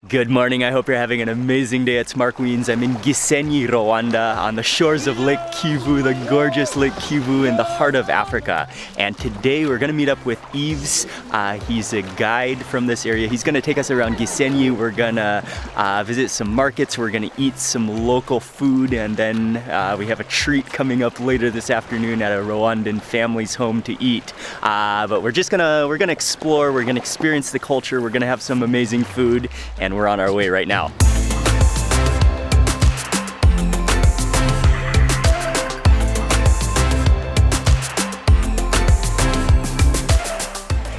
Good morning, I hope you're having an amazing day. It's Mark Wiens. I'm in Gisenyi, Rwanda, on the shores of Lake Kivu, the gorgeous Lake Kivu in the heart of Africa. And today we're gonna meet up with Yves. He's a guide from this area. He's gonna take us around Gisenyi. We're gonna visit some markets. We're gonna eat some local food, and then we have a treat coming up later this afternoon at a Rwandan family's home to eat. But we're gonna explore, we're gonna experience the culture, we're gonna have some amazing food, and we're on our way right now.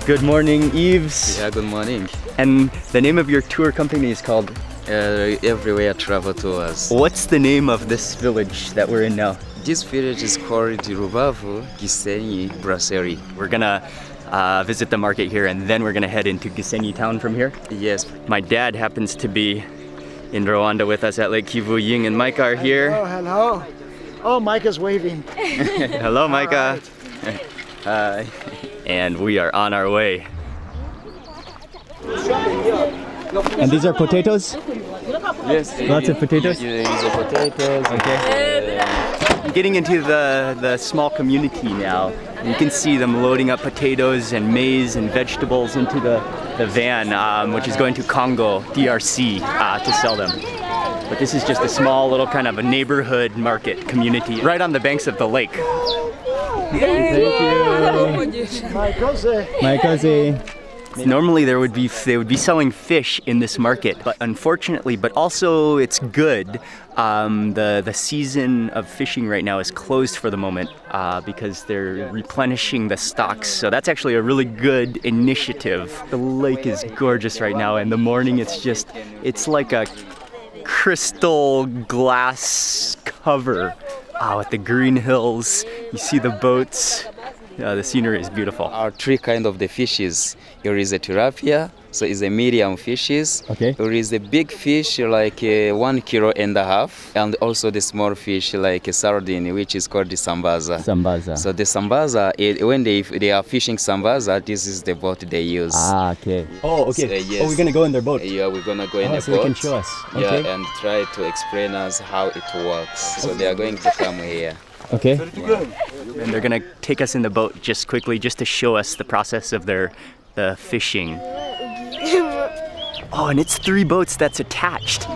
Good morning, Yves. Yeah, good morning. And the name of your tour company is called? Everywhere Travel Tours. What's the name of this village that we're in now? This village is called Rubavu Gisenyi Brasserie. We're gonna visit the market here, and then we're gonna head into Gisenyi town from here. Yes. My dad happens to be in Rwanda with us at Lake Kivu. Ying and Micah are here. Oh, hello. Oh, Micah's waving. Hello, Micah. Hi. And we are on our way. And these are potatoes? Yes. Lots of potatoes? These are potatoes. Okay. Getting into the small community now. You can see them loading up potatoes and maize and vegetables into the van, which is going to Congo, DRC, to sell them. But this is just a small little kind of a neighborhood market community right on the banks of the lake. Thank you. My cousin. Normally they would be selling fish in this market, but unfortunately, but also it's good. The season of fishing right now is closed for the moment because they're replenishing the stocks. So that's actually a really good initiative. The lake is gorgeous right now. In the morning, it's like a crystal glass cover with the green hills. You see the boats. The scenery is beautiful. Our three kind of the fishes. There is a tilapia, so it's a medium fishes. Okay. There is a big fish like 1.5 kilos, and also the small fish like a sardine, which is called the Sambaza. Sambaza. So the Sambaza, when they are fishing Sambaza, this is the boat they use. Okay. Oh, okay. So, yes. Oh, we're gonna go in their boat. Yeah, we're gonna go in the so boat. they can show us. Okay. Yeah, and try to explain us how it works. So they are going to come here. Okay. And they're gonna take us in the boat just quickly, just to show us the process of the fishing. Oh, and it's 3 boats that's attached.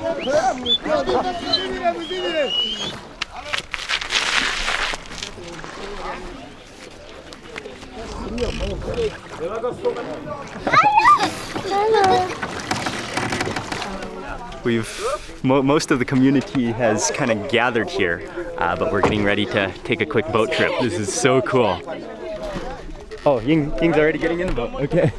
Most of the community has kind of gathered here, but we're getting ready to take a quick boat trip. This is so cool. Oh, Ying's already getting in the boat. Okay.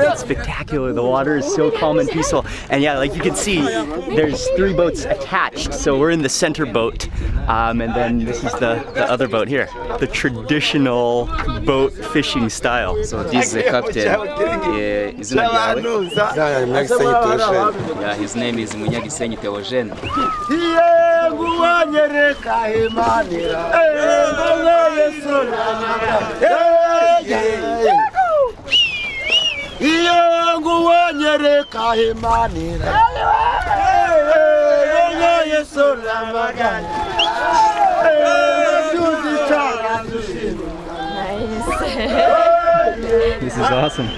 It's spectacular. The water is so calm and peaceful. And yeah, like you can see, there's 3 boats attached. So we're in the center boat. And then this is the other boat here. The traditional boat fishing style. So this is the captain. His name is Gisenyi Theogene. This is awesome.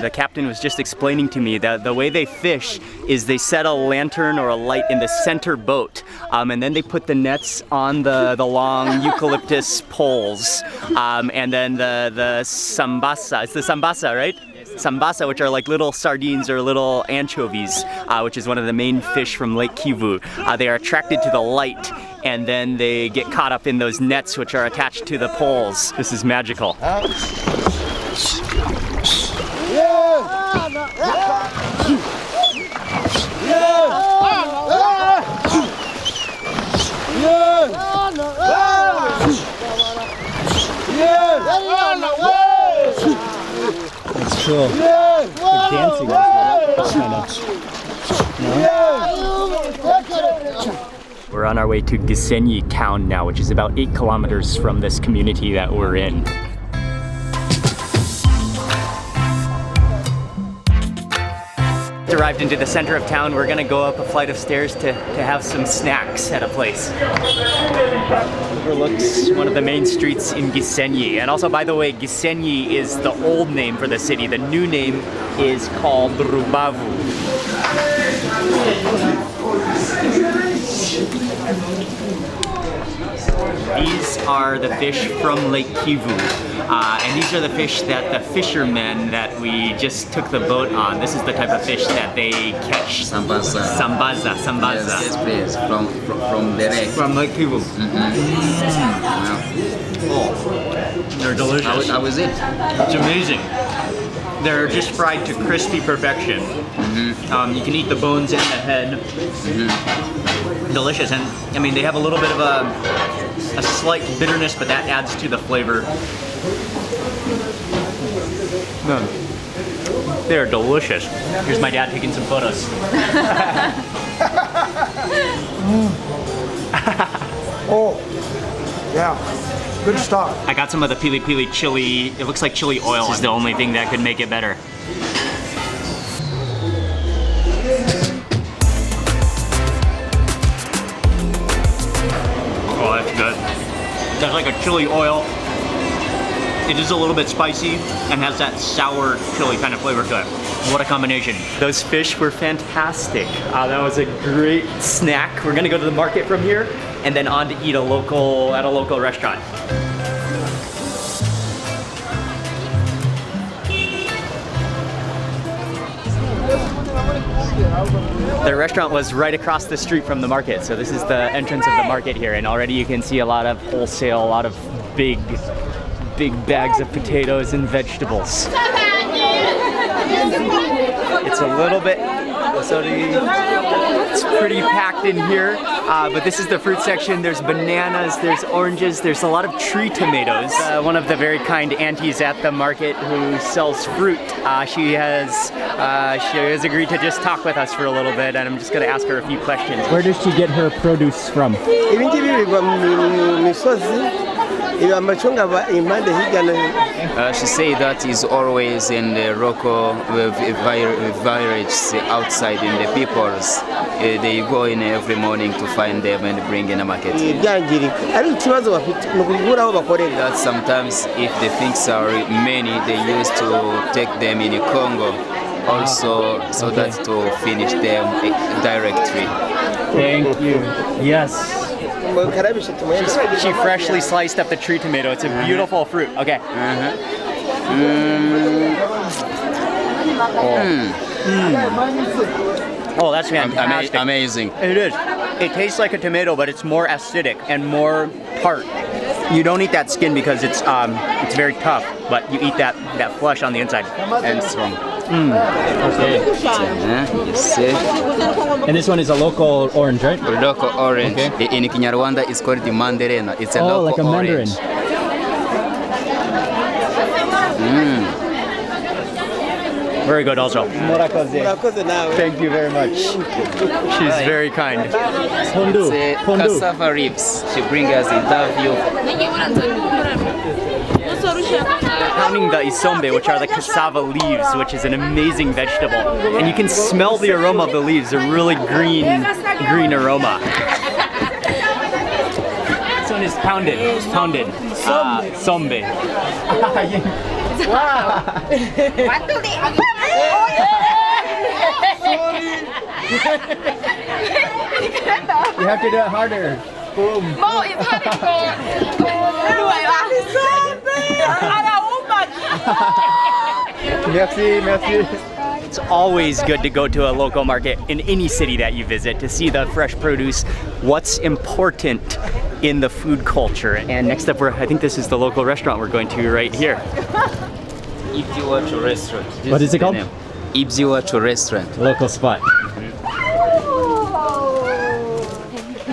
The captain was just explaining to me that the way they fish is they set a lantern or a light in the center boat, and then they put the nets on the long eucalyptus poles, and then the Sambaza, it's the Sambaza, right? Sambaza, which are like little sardines or little anchovies, which is one of the main fish from Lake Kivu. They are attracted to the light, and then they get caught up in those nets which are attached to the poles. This is magical. That's cool. They're dancing. Kind of. No? We're on our way to Gisenyi town now, which is about 8 kilometers from this community that we're in. Arrived into the center of town. We're gonna go up a flight of stairs to have some snacks at a place. Overlooks one of the main streets in Gisenyi. And also, by the way, Gisenyi is the old name for the city. The new name is called Rubavu. These are the fish from Lake Kivu. And these are the fish that the fishermen that we just took the boat on. This is the type of fish that they catch. Sambaza. Sambaza. Yes, please. From the lake. From Lake Kivu. Oh, they're delicious. How is it? It's amazing. They're just fried to crispy perfection. You can eat the bones and the head. Delicious, and I mean they have a little bit of a slight bitterness, but that adds to the flavor. They're delicious. Here's my dad taking some photos. Oh, yeah. Good stuff. I got some of the pili pili chili. It looks like chili oil. This is the only thing that could make it better. Oh, that's good. That's like a chili oil. It is a little bit spicy and has that sour chili kind of flavor to it. What a combination. Those fish were fantastic. That was a great snack. We're gonna go to the market from here and then on to eat at a local restaurant. The restaurant was right across the street from the market, so this is the entrance of the market here, and already you can see a lot of wholesale, a lot of big bags of potatoes and vegetables. It's a little bit, it's pretty packed in here, but this is the fruit section. There's bananas, there's oranges, there's a lot of tree tomatoes. One of the very kind aunties at the market who sells fruit, she has agreed to just talk with us for a little bit, and I'm just going to ask her a few questions. Where does she get her produce from? She say that is always in the local villages outside in the peoples. They go in every morning to find them and bring in the market. That sometimes if the things are many, they used to take them in Congo also, so that to finish them directly. Thank you. Yes. She freshly sliced up the tree tomato. It's a beautiful fruit. Okay. Oh, that's fantastic. Amazing. It is. It tastes like a tomato, but it's more acidic and more tart. You don't eat that skin because it's very tough, but you eat that flesh on the inside. And strong. Okay. Yes. And this one is a local orange, right? Local orange. Okay. In Kinyarwanda, it's called the mandarena. It's a local like a mandarin. orange. Very good also. Thank you very much. She's very kind. It's cassava ribs. She brings us interview. Pounding the isombe, which are the cassava leaves, which is an amazing vegetable. And you can smell the aroma of the leaves, a really green aroma. This one is pounded. Sombe. Wow. You have to do it harder. Boom. Merci. It's always good to go to a local market in any city that you visit to see the fresh produce, what's important in the food culture. And next up, I think this is the local restaurant we're going to right here. Ibyiwacu Restaurant. What is it called? Ibyiwacu Restaurant. Local spot.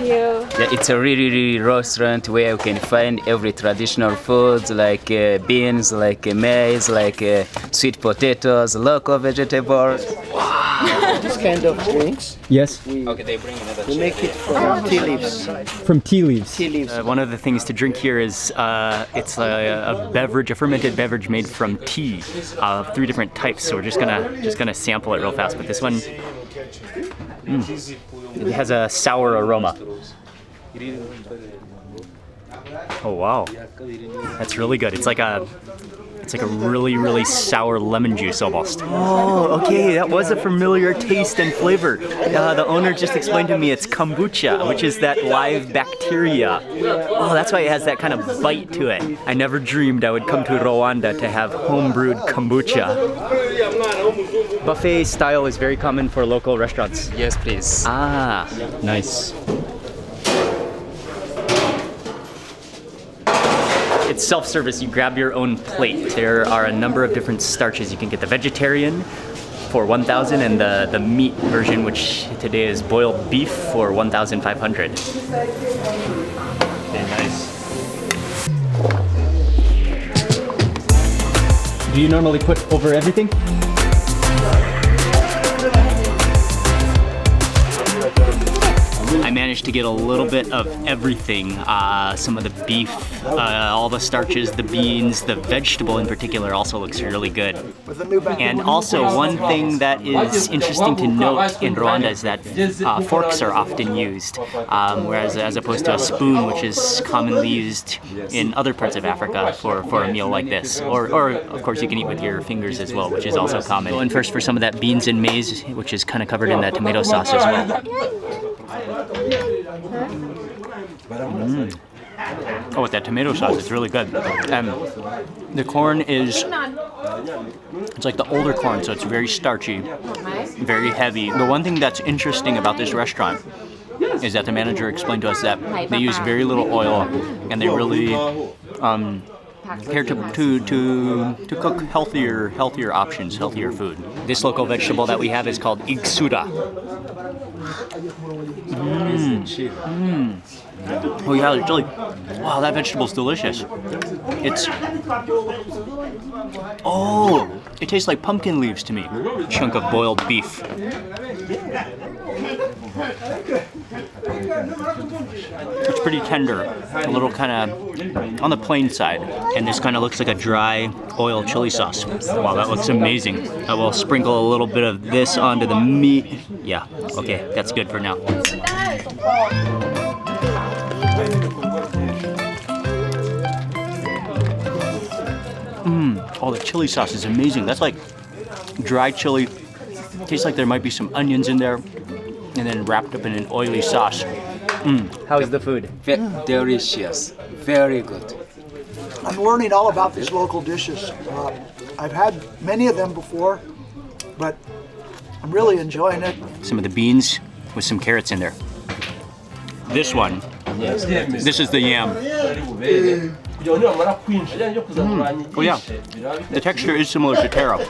Yeah, it's a really restaurant where you can find every traditional foods like beans, like maize, like sweet potatoes, local vegetables. Wow. This kind of drinks, Yes. Okay, they bring another we make it from tea leaves. From tea leaves. Tea leaves. One of the things to drink here is it's a beverage, a fermented beverage made from tea of 3 different types. So we're just gonna sample it real fast. But this one, it has a sour aroma. Oh wow, that's really good. It's like a really sour lemon juice almost. Oh, okay, that was a familiar taste and flavor. The owner just explained to me it's kombucha, which is that live bacteria. Oh, that's why it has that kind of bite to it. I never dreamed I would come to Rwanda to have homebrewed kombucha. Buffet style is very common for local restaurants. Yes, please. Ah, nice. It's self-service, you grab your own plate. There are a number of different starches. You can get the vegetarian for 1,000 and the meat version, which today is boiled beef for 1,500. Okay, nice. Do you normally put over everything? I managed to get a little bit of everything, some of the beef, all the starches, the beans, the vegetable in particular also looks really good. And also one thing that is interesting to note in Rwanda is that forks are often used, whereas as opposed to a spoon, which is commonly used in other parts of Africa for a meal like this. Or of course you can eat with your fingers as well, which is also common. Going first for some of that beans and maize, which is kind of covered in that tomato sauce as well. Oh, with that tomato sauce, it's really good. The corn is, it's like the older corn, so it's very starchy, very heavy. The one thing that's interesting about this restaurant is that the manager explained to us that they use very little oil, and they really care to cook healthier options, healthier food. This local vegetable that we have is called igsuda. Oh yeah, it's really, wow, that vegetable's delicious. It tastes like pumpkin leaves to me. Chunk of boiled beef. It's pretty tender, a little kind of on the plain side, and this kind of looks like a dry oil chili sauce. Wow, that looks amazing. I will sprinkle a little bit of this onto the meat. Yeah, okay, that's good for now. Oh, the chili sauce is amazing. That's like dry chili. Tastes like there might be some onions in there, and then wrapped up in an oily sauce. How is the food? Delicious. Very good. I'm learning all about these local dishes. I've had many of them before, but I'm really enjoying it. Some of the beans with some carrots in there. This one, this is the yam. Oh yeah, the texture is similar to taro.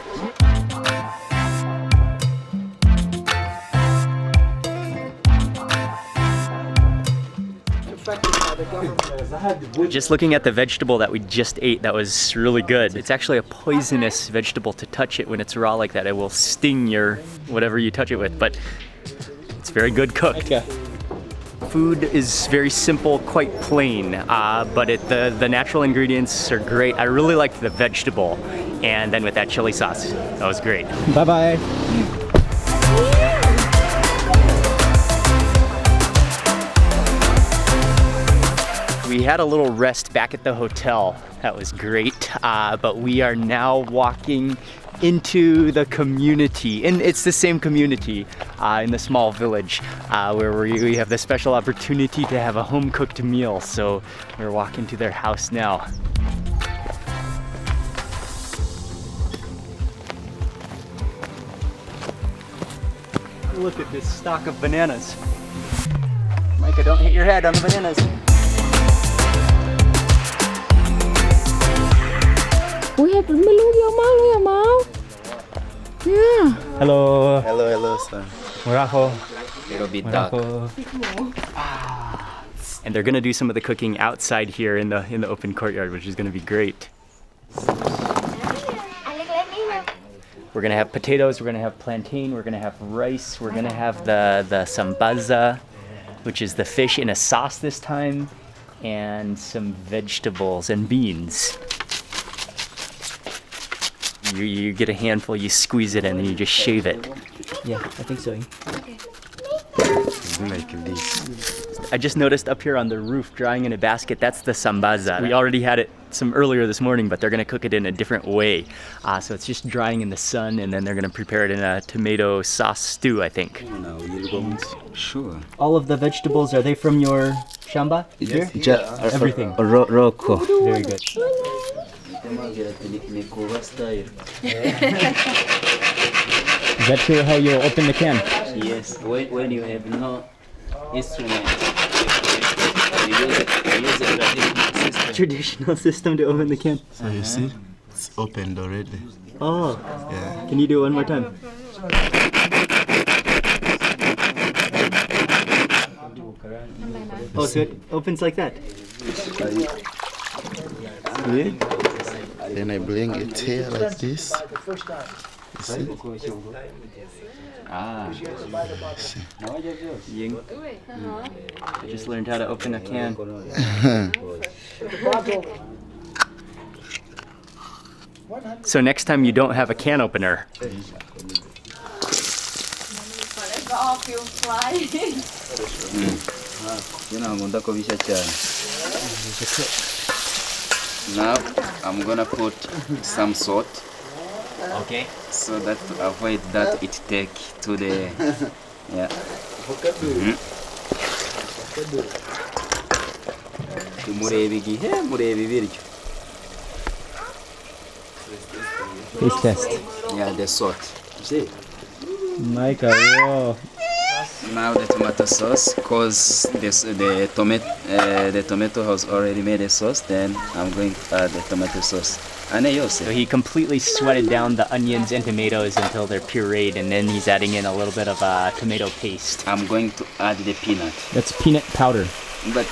Just looking at the vegetable that we just ate, that was really good. It's actually a poisonous vegetable to touch it when it's raw like that. It will sting your whatever you touch it with, but it's very good cooked. Okay. Food is very simple, quite plain, but the natural ingredients are great. I really liked the vegetable, and then with that chili sauce, that was great. Bye-bye. We had a little rest back at the hotel. That was great, but we are now walking into the community, and it's the same community in the small village where we have the special opportunity to have a home-cooked meal. So we're walking to their house now. Look at this stalk of bananas. Micah, don't hit your head on the bananas. Yeah. Hello. Hello, son. Muraho. It'll be dark. And they're gonna do some of the cooking outside here in the open courtyard, which is gonna be great. We're gonna have potatoes, we're gonna have plantain, we're gonna have rice, we're gonna have the sambaza, which is the fish in a sauce this time, and some vegetables and beans. You get a handful, you squeeze it in, and you just shave it. Yeah, I think so. Like this. I just noticed up here on the roof, drying in a basket, that's the sambaza. We already had it some earlier this morning, but they're gonna cook it in a different way. So it's just drying in the sun, and then they're gonna prepare it in a tomato sauce stew, I think. Sure. All of the vegetables, are they from your shamba? Yes, Everything. Roko. Very good. Is that true how you open the can? Yes, when you have no instrument, you use a Traditional system to open the can. So you see, it's opened already. Oh, Yeah. can you do it one more time? Oh, so it opens like that? See? Then I bring it here like this. You see? Ying. I just learned how to open a can. So next time you don't have a can opener. Now I'm gonna put some salt. Okay. So that to avoid that it take to the murebe igihe murebe ibiryo. Taste test. Yeah, the salt. See? Micah, whoa. Now the tomato sauce, cause the tomato has already made a sauce. Then I'm going to add the tomato sauce. So he completely sweated down the onions and tomatoes until they're pureed, and then he's adding in a little bit of tomato paste. I'm going to add the peanut. That's peanut powder. But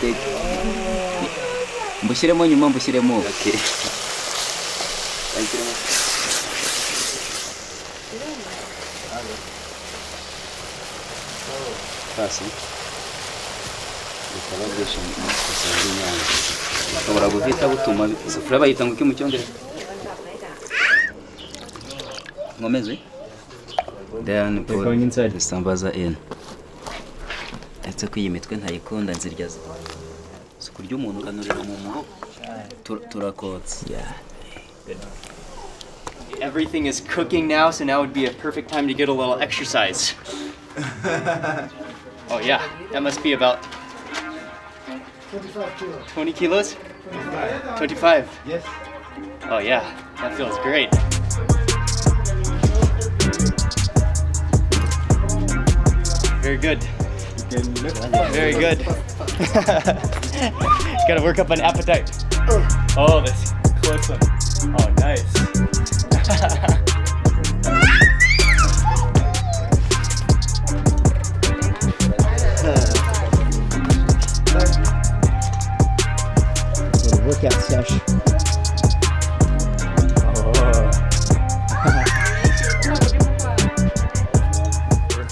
mbushyiremo nyuma mbushyiremo. Okay. Ushobora guhita butuma isafuriya bayita ngo iki mu cyongereza? Nkomeze. Then put going inside. the sambaza in. Ndetse ko iyi mitwe ntayikunda nzirya zo. So kurya umuntu ukanurira mu muho turakotse. Yeah. Good. Everything is cooking now, so now would be a perfect time to get a little exercise. Oh yeah, that must be about 25 kilos. 20 kilos? 25. Yes. Oh yeah, that feels great. Very good. Very good. Gotta work up an appetite. Oh, that's close one. Oh, nice. Little workout session.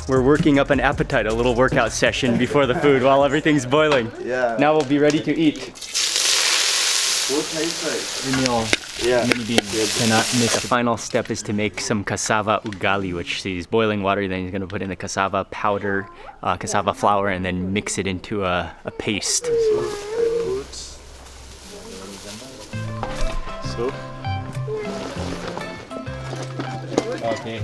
We're working up an appetite, a little workout session before the food while everything's boiling. Yeah. Now we'll be ready to eat. What tastes Yeah. The final step is to make some cassava ugali, which is boiling water. Then he's going to put in the cassava powder, cassava flour, and then mix it into a paste. So Okay.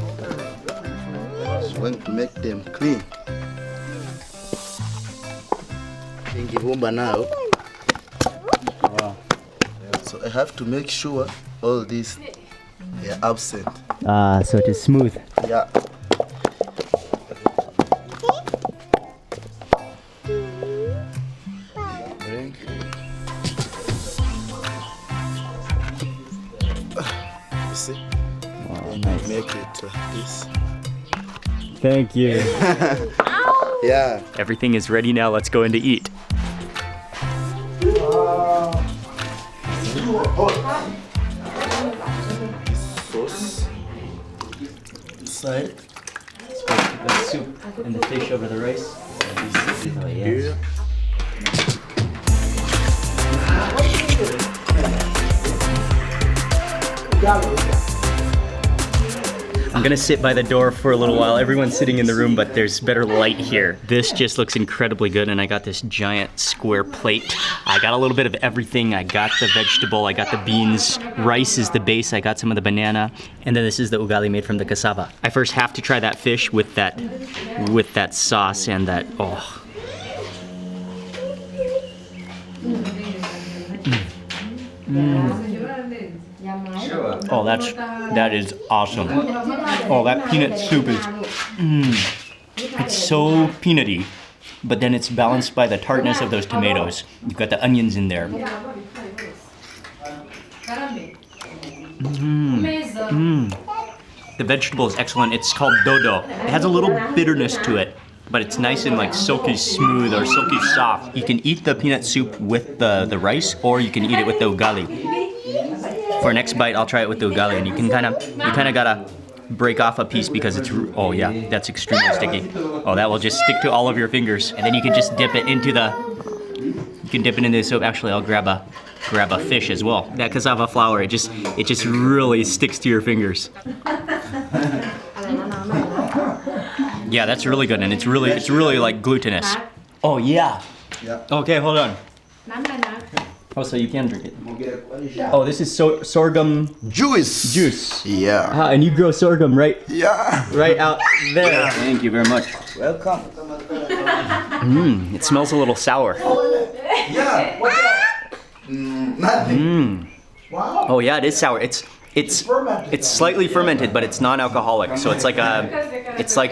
when to make them clean. Ingibumba now. Wow. So I have to make sure all these are absent. So it is smooth. Yeah. Bring. You see? Wow, Then nice. you make it this. Thank you. Yeah. Everything is ready now. Let's go in to eat. Sauce. side. Put the soup and the fish over the rice. Oh, yes. I'm gonna sit by the door for a little while. Everyone's sitting in the room, but there's better light here. This just looks incredibly good, and I got this giant square plate. I got a little bit of everything. I got the vegetable, I got the beans, rice is the base, I got some of the banana, and then this is the ugali made from the cassava. I first have to try that fish with that sauce and that, oh. Oh, that is awesome. Oh, that peanut soup is, it's so peanutty, but then it's balanced by the tartness of those tomatoes. You've got the onions in there. The vegetable is excellent. It's called dodo. It has a little bitterness to it, but it's nice and like silky smooth or silky soft. You can eat the peanut soup with the rice, or you can eat it with the ugali. For next bite, I'll try it with the ugali, and you kind of gotta break off a piece because it's, oh yeah, that's extremely sticky. Oh, that will just stick to all of your fingers, and then you can just dip it into the soup. Actually, I'll grab a fish as well. That cassava flour, it just really sticks to your fingers. Yeah, that's really good, and it's really like glutinous. Oh yeah. Okay, hold on. Oh, so you can drink it. Oh, this is sorghum juice. Yeah. And you grow sorghum right out there. Yeah. Thank you very much. Welcome. It smells a little sour. Yeah. Nothing. Wow. Oh yeah, it is sour. It's slightly fermented, but it's non-alcoholic. So it's like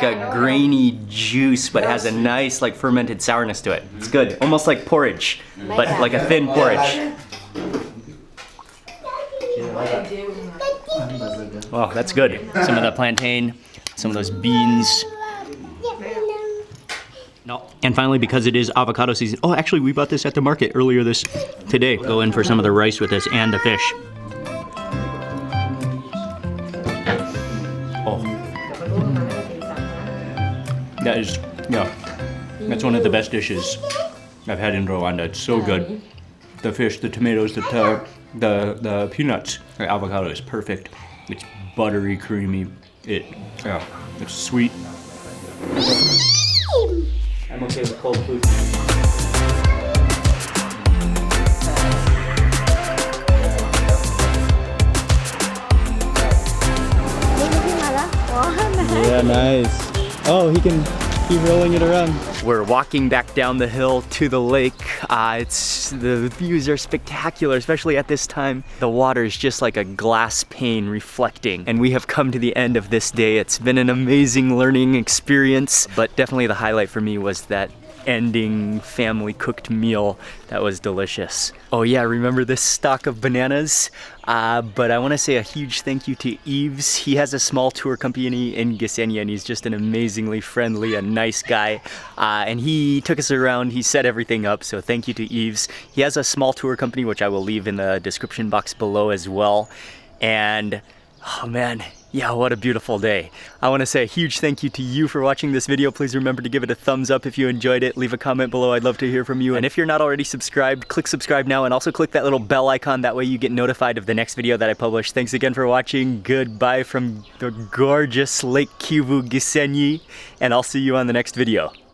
a grainy juice, but has a nice like fermented sourness to it. It's good, almost like porridge, but like a thin porridge. Oh, that's good. Some of the plantain, some of those beans. No. And finally, because it is avocado season. Oh, actually, we bought this at the market earlier today. Go in for some of the rice with this and the fish. That's one of the best dishes I've had in Rwanda. It's so good. The fish, the tomatoes, the peanuts, the avocado is perfect. It's buttery, creamy. It's sweet. I'm okay with cold food. Yeah, nice. Oh, he can keep rolling it around. We're walking back down the hill to the lake. The views are spectacular, especially at this time. The water is just like a glass pane reflecting. And we have come to the end of this day. It's been an amazing learning experience, but definitely the highlight for me was that ending family cooked meal. That was delicious. Oh yeah, remember this stock of bananas? But I want to say a huge thank you to Yves. He has a small tour company in Gisenyi, and he's just an amazingly friendly and nice guy. And he took us around, he set everything up, so thank you to Yves. He has a small tour company, which I will leave in the description box below as well. And, oh man, yeah, what a beautiful day. I want to say a huge thank you to you for watching this video. Please remember to give it a thumbs up if you enjoyed it. Leave a comment below. I'd love to hear from you. And if you're not already subscribed, click subscribe now, and also click that little bell icon. That way you get notified of the next video that I publish. Thanks again for watching. Goodbye from the gorgeous Lake Kivu, Gisenyi, and I'll see you on the next video.